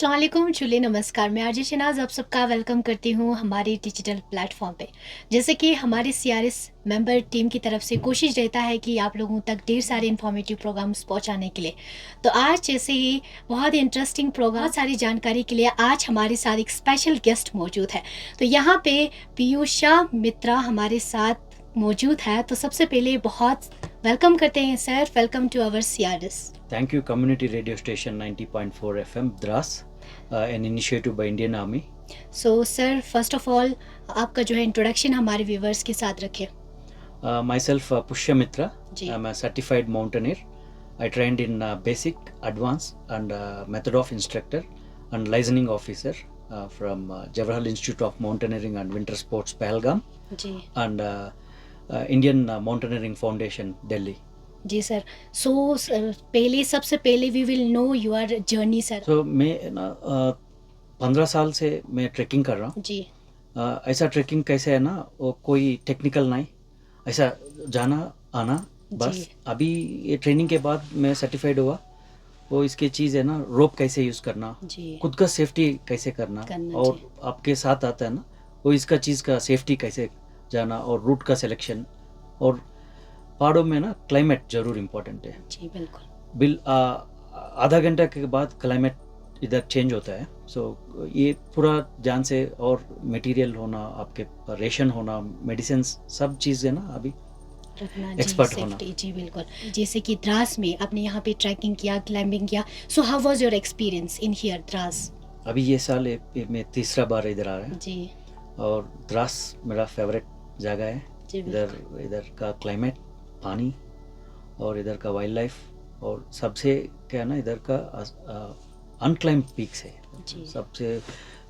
अस्सलाम वालेकुम, चलिए नमस्कार। मैं आरजे शनाज़ आप सबका वेलकम करती हूँ हमारे डिजिटल प्लेटफॉर्म पे। जैसे कि हमारे सीआरएस मेंबर टीम की तरफ से कोशिश रहता है कि आप लोगों तक ढेर सारे इन्फॉर्मेटिव प्रोग्राम्स पहुँचाने के लिए। तो आज जैसे ही बहुत ही इंटरेस्टिंग प्रोग्राम, बहुत सारी जानकारी के लिए आज हमारे साथ एक स्पेशल गेस्ट मौजूद है। तो यहाँ पे पीयूषा मित्रा हमारे साथ मौजूद है। तो सबसे पहले बहुत वेलकम करते हैं sir, welcome to our CRS. Thank you, Community Radio Station 90.4 FM, Dras, an initiative by Indian Army. So sir first of all आपका जो है इंट्रोडक्शन हमारे व्यूवर्स के साथ रखें। Myself, Pushya Mitra. जी। I'm a certified mountaineer. I trained in basic, advanced, and method of instructor and licensing officer from Jawaharlal Institute of Mountaineering and Winter Sports, Pahalgam, जी। and Indian Mountaineering Foundation, Delhi. जी sir. So पहले सबसे पहले we will know your journey sir. So मैं ना 15 साल से मैं ट्रैकिंग कर रहा हूँ। जी। ऐसा ट्रैकिंग कैसे है ना, वो कोई टेक्निकल नहीं, ऐसा जाना आना बस। जी। अभी ये ट्रेनिंग के बाद मैं सर्टिफाइड हुआ, वो इसकी चीज़ है ना, रोप कैसे यूज़ करना, जी। खुद का सेफ्टी कैसे करना, और जी। आपके साथ आता है ना वो इसका चीज़ का सेफ्टी कैसे जाना, और रूट का सिलेक्शन, और पहाड़ों में ना क्लाइमेट ज़रूर इम्पोर्टेंट है। जी बिल्कुल। आधा घंटा के बाद क्लाइमेट इधर चेंज होता है। सो ये पूरा जान से, और मटेरियल होना, आपके रेशन होना, मेडिसिन, सब चीज़ है ना अभी रखना एक्सपर्ट जी, होना। सेफ्टी जी बिल्कुल। जैसे कि द्रास में आपने यहाँ पे ट्रैकिंग किया, क्लाइंबिंग किया, so how was your experience in here Dras? अभी ये साल मैं तीसरा बार इधर आ रहा है, जी। और द्रास मेरा फेवरेट जगह है। जी इधर का क्लाइमेट, पानी, और इधर का वाइल्ड लाइफ, और सबसे क्या है ना, इधर का अनक्लाइम्ड पीक्स है। जी। सबसे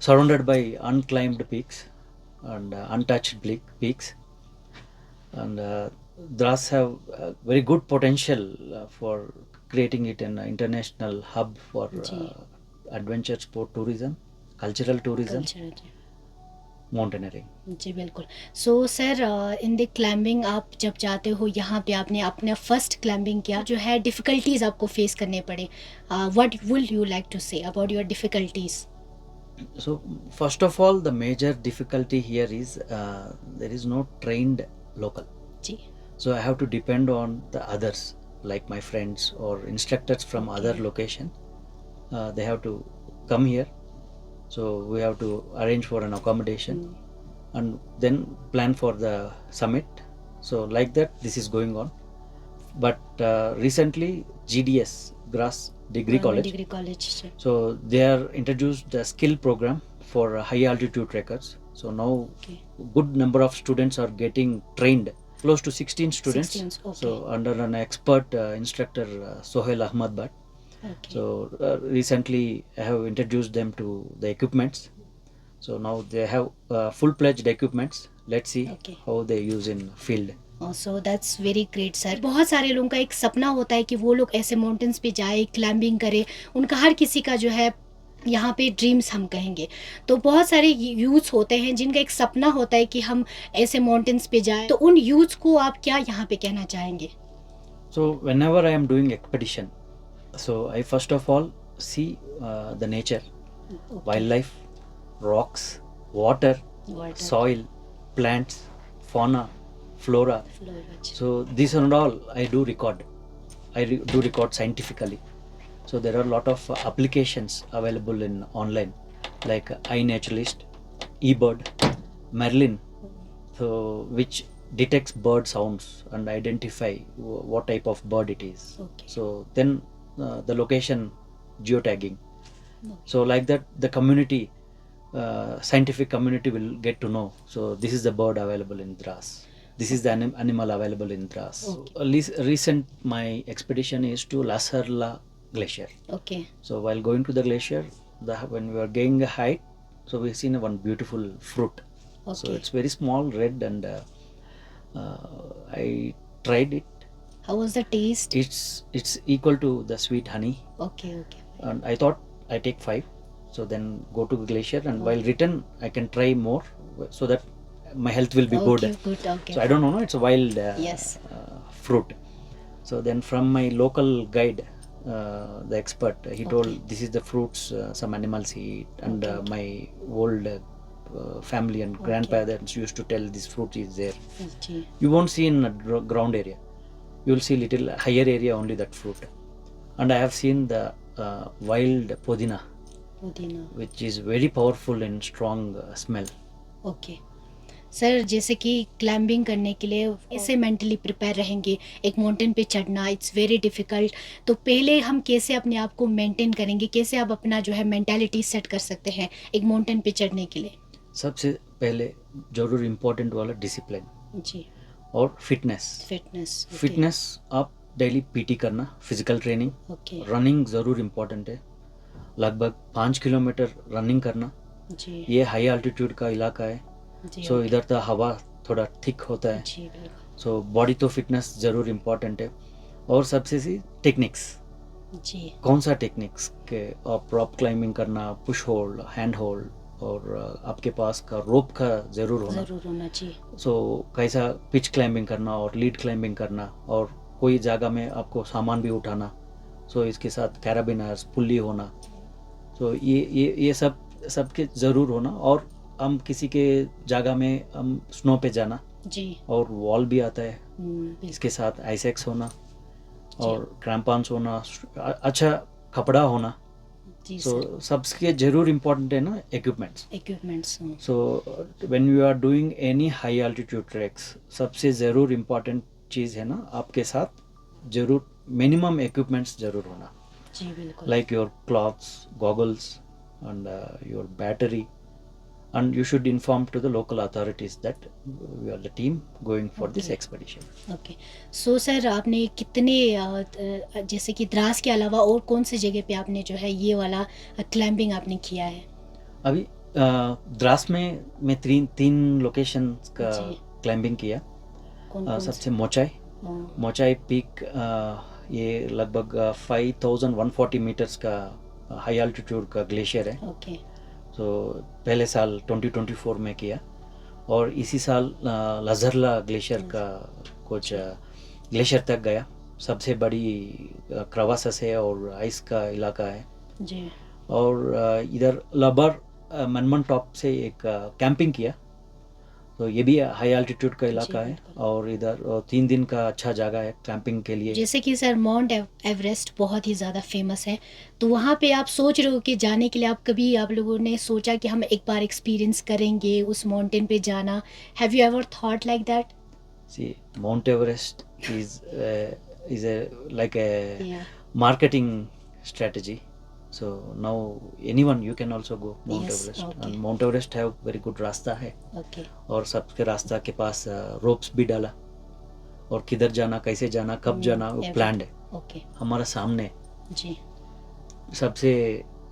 surrounded by unclimbed peaks and untouched peaks, and Dras have very good potential for creating it an international hub for जी। adventure sport tourism, cultural tourism, culture. mountaineering. जी बिल्कुल। So sir in the climbing आप जब जाते हो यहाँ पे, आपने अपना फर्स्ट क्लाइंबिंग किया, जो है डिफ़िकल्टीज़ आपको फेस करने पड़े, what would you like to say about your difficulties? So first of all, the major difficulty here is there is no trained local. जी। So I have to depend on the others, like my friends or instructors from other location. They have to come here. So we have to arrange for an accommodation and then plan for the summit. So like that, this is going on. But recently, GDS, Grass Degree College. Degree college से। So they are introduced a skill program for high altitude trekkers. So now Okay. good number of students are getting trained, close to 16 students. 16, okay. So under an expert instructor, Sohail Ahmad Bhat. Okay. So recently I have introduced them to the equipments. So now they have full-fledged equipments. Let's see Okay. how they use in field. So that's very great sir. बहुत सारे लोगों का एक सपना होता है कि वो लोग ऐसे माउंटेन्स पे जाए, क्लाइंबिंग करे। उनका हर किसी का जो है यहाँ पे ड्रीम्स हम कहेंगे। तो बहुत सारे यूथ्स होते हैं जिनका एक सपना होता है कि हम ऐसे माउंटेन्स पे जाएं। तो उन यूथ्स को आप क्या यहाँ पे कहना चाहेंगे? So whenever I am doing expedition, so I first of all see the nature, wildlife, rocks, water, soil, plants, fauna, flora. So these are all I do record. Do record scientifically. So there are a lot of applications available in online, like iNaturalist, eBird, Merlin, so which detects bird sounds and identify what type of bird it is. Okay. So then the location geotagging. So like that, the community, scientific community will get to know. So this is the bird available in Dras. This is the animal available in Dras. Okay. Recent my expedition is to Lasarla Glacier. Okay. So while going to the glacier, when we were gaining a height, so we seen one beautiful fruit. Okay. So it's very small, red, and I tried it. How was the taste? It's equal to the sweet honey. Okay. Okay. And I thought I take 5, so then go to the glacier, and while return I can try more, so that my health will be good. Good. Okay. So I don't know, it's a wild Yes. fruit. So then from my local guide, the expert. He told this is the fruits some animals eat, and my old family and grandparents used to tell this fruit is there. You won't see in a ground area. You will see little higher area only that fruit. And I have seen the wild podina, which is very powerful and strong smell. Okay sir, जैसे कि climbing करने के लिए कैसे mentally prepare रहेंगे, एक mountain पे चढ़ना इट्स वेरी डिफ़िकल्ट, तो पहले हम कैसे अपने आप को मेंटेन करेंगे, कैसे आप अपना जो है मेंटालिटी सेट कर सकते हैं एक माउंटेन पे चढ़ने के लिए? सबसे पहले जरूर इम्पोर्टेंट वाला डिसिप्लिन जी, और फिटनेस. फिटनेस. फिटनेस आप डेली पीटी करना, फिजिकल ट्रेनिंग, ओके. रनिंग ज़रूर इम्पोर्टेंट है. लगभग 5 किलोमीटर रनिंग करना. जी. ये हाई अल्टीट्यूड का इलाका है, जी. सो इधर तो हवा थोड़ा थिक होता है, जी बिल्कुल. सो बॉडी तो फिटनेस ज़रूर इम्पोर्टेंट है. और सबसे सी टेक्निक्स, जी. कौन सा टेक्निक्स के आप रॉप क्लाइंबिंग करना, पुश होल्ड, हैंड होल्ड, और आपके पास का रोप का ज़रूर होना. चाहिए. सो कैसा पिच क्लाइंबिंग करना और लीड क्लाइंबिंग करना, और कोई जगह में आपको सामान भी उठाना, सो इसके साथ कैराबिनर्स, पुल्ली होना, सो ये सबके ज़रूर होना. और हम किसी के जगह में हम स्नो पे जाना, जी. और वॉल भी आता है, बिल्कुल. इसके साथ आइसेक्स होना और क्रैम्पॉन्स होना, अच्छा कपड़ा होना. जी सो सर. सबके जरूर इम्पोर्टेंट है ना equipments. Equipments. So when you are doing any high altitude treks, सबसे ज़रूर इम्पोर्टेंट चीज़ है ना, आपके साथ जरूर मिनिमम इक्विपमेंट्स जरूर होना. जी बिल्कुल. Like your clothes, goggles, and your battery, and you should inform to the local authorities that we are the team going for this expedition. Okay. So sir, आपने कितने जैसे कि द्रास के अलावा और कौन सी जगह पे आपने जो है ये वाला क्लाइंबिंग आपने किया है? अभी द्रास में मैं तीन लोकेशन का जी. क्लाइंबिंग किया. कौन सबसे मोचाई पीक, ये लगभग 5140 मीटर्स का हाई अल्टीट्यूड का ग्लेशियर है. ओके. सो पहले साल 2024 में किया, और इसी साल लजरला ग्लेशियर का कुछ ग्लेशियर तक गया. सबसे बड़ी क्रावासस है और आइस का इलाका है. जी. और इधर लबर मनमन टॉप से एक कैंपिंग किया, तो ये भी हाई अल्टीट्यूड का इलाका है, और इधर 3 दिन का अच्छा जगह है कैंपिंग के लिए. जैसे कि सर माउंट एवरेस्ट बहुत ही ज़्यादा फेमस है, तो वहाँ पे आप सोच रहे हो कि जाने के लिए आप लोगों ने सोचा कि हम एक बार एक्सपीरियंस करेंगे उस माउंटेन पे जाना? Have you ever thought like that? See, Mount Everest is a like a Yeah. marketing strategy. So now anyone you can also go Mount Yes, Everest. okay. And Mount Everest have very good रास्ता है, okay. और सबके रास्ता के पास ropes भी डाला, और किधर जाना, कैसे जाना, कब जाना, वो प्लान्ड है. ओके. हमारा सामने जी. सबसे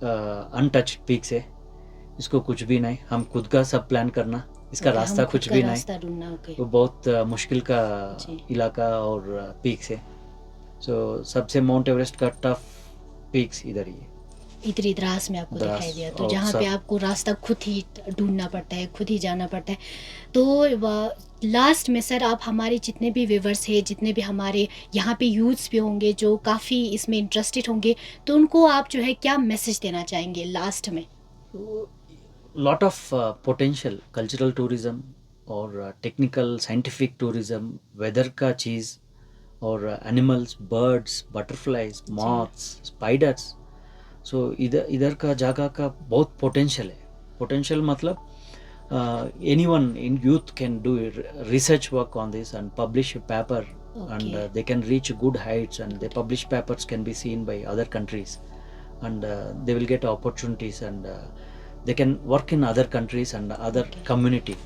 अनटच्ड पीक्स है, इसको कुछ भी नहीं, हम खुद का सब प्लान करना, इसका ओके, रास्ता हम खुद कुछ का भी नहीं. रास्ता ढूंढना. ओके. वो बहुत मुश्किल का जी. इलाका और पीक्स है. सो सबसे माउंट एवरेस्ट का टफ पीक्स इधर ही है. इतनी द्रास में आपको द्रास, दिखाई दिया, तो और जहाँ पे सब- आपको रास्ता खुद ही ढूंढना पड़ता है, खुद ही जाना पड़ता है. तो लास्ट में सर, आप हमारे जितने भी व्यूवर्स हैं, जितने भी हमारे यहाँ पे यूथ्स भी होंगे जो काफ़ी इसमें इंटरेस्टेड होंगे, तो उनको आप जो है क्या मैसेज देना चाहेंगे लास्ट में? Lot of potential cultural tourism और टेक्निकल साइंटिफिक टूरिज्म, वेदर का चीज़, और animals, birds, butterflies, moths, spiders. So इधर का जगह का बहुत पोटेंशियल है. पोटेंशियल मतलब anyone in youth can do research work on this and publish a paper, and they can reach good heights, and their published papers can be seen by other countries, and they will get opportunities, and they can work in other countries and other community.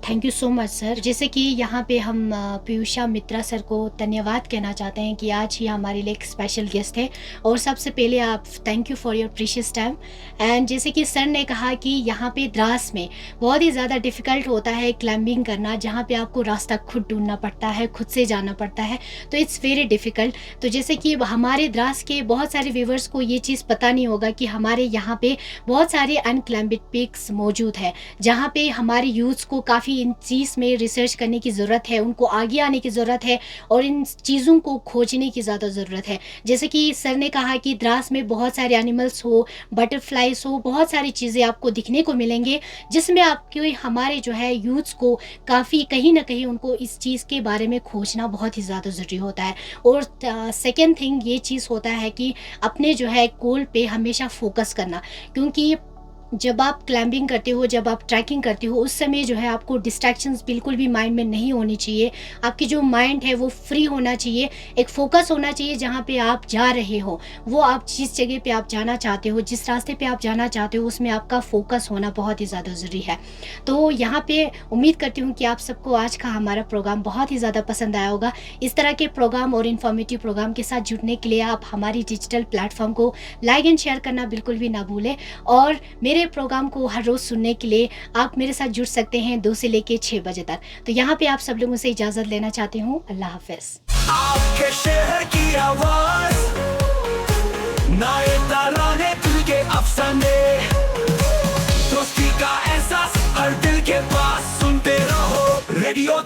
Thank you so much sir. जैसे कि यहाँ पे हम पीयूषा मित्रा sir को धन्यवाद कहना चाहते हैं कि आज ही हमारे लिए एक स्पेशल गेस्ट है, और सबसे पहले आप thank you for your precious time. And जैसे कि सर ने कहा कि यहाँ पे द्रास में बहुत ही ज़्यादा डिफ़िकल्ट होता है क्लाइंबिंग करना, जहाँ पे आपको रास्ता खुद ढूंढना पड़ता है, खुद से जाना पड़ता है, तो इट्स वेरी डिफ़िकल्ट. तो जैसे कि हमारे द्रास के बहुत सारे व्यूवर्स को ये चीज़ पता नहीं होगा कि हमारे यहाँ पे बहुत सारे अनक्लाइंबिड पीक्स मौजूद है, जहाँ पे हमारे यूथ्स यूथ्स को काफ़ी इन चीज़ में रिसर्च करने की ज़रूरत है, उनको आगे आने की ज़रूरत है और इन चीज़ों को खोजने की ज़्यादा ज़रूरत है। जैसे कि सर ने कहा कि द्रास में बहुत सारे एनिमल्स हो, बटरफ्लाइज़ हो, बहुत सारी चीज़ें आपको दिखने को मिलेंगे, जिसमें आपके हमारे जो है यूथ्स को काफ़ी कहीं न कहीं उनको इस चीज़ के बारे में खोजना बहुत ही ज़्यादा ज़रूरी होता है। और सेकंड थिंग ये चीज़ होता है कि अपने जो है गोल पे हमेशा फ़ोकस करना, क्योंकि जब आप क्लाइंबिंग करते हो, जब आप ट्रैकिंग करते हो, उस समय जो है आपको डिस्ट्रैक्शंस बिल्कुल भी माइंड में नहीं होनी चाहिए। आपकी जो माइंड है वो फ्री होना चाहिए, एक फ़ोकस होना चाहिए जहाँ पे आप जा रहे हो। वो आप जिस जगह पे आप जाना चाहते हो, जिस रास्ते पे आप जाना चाहते हो, उसमें आपका फ़ोकस होना बहुत ही ज़्यादा ज़रूरी है। तो यहाँ पे उम्मीद करती हूँ कि आप सबको आज का हमारा प्रोग्राम बहुत ही ज़्यादा पसंद आया होगा। इस तरह के प्रोग्राम और इन्फॉर्मेटिव प्रोग्राम के साथ जुड़ने के लिए आप हमारी डिजिटल प्लेटफ़ॉर्म को लाइक एंड शेयर करना बिल्कुल भी ना भूलें। और मेरे प्रोग्राम को हर रोज़ सुनने के लिए आप मेरे साथ जुड़ सकते हैं 2 से लेके 6 बजे तक। तो यहाँ पे आप सब लोगों से इजाज़त लेना चाहती हूँ। अल्लाह हाफ़िज़। आपके शहर की आवाज़, नए तराने, दिल के अफसाने, दोस्ती का एहसास हर दिल के पास, सुनते रहो रेडियो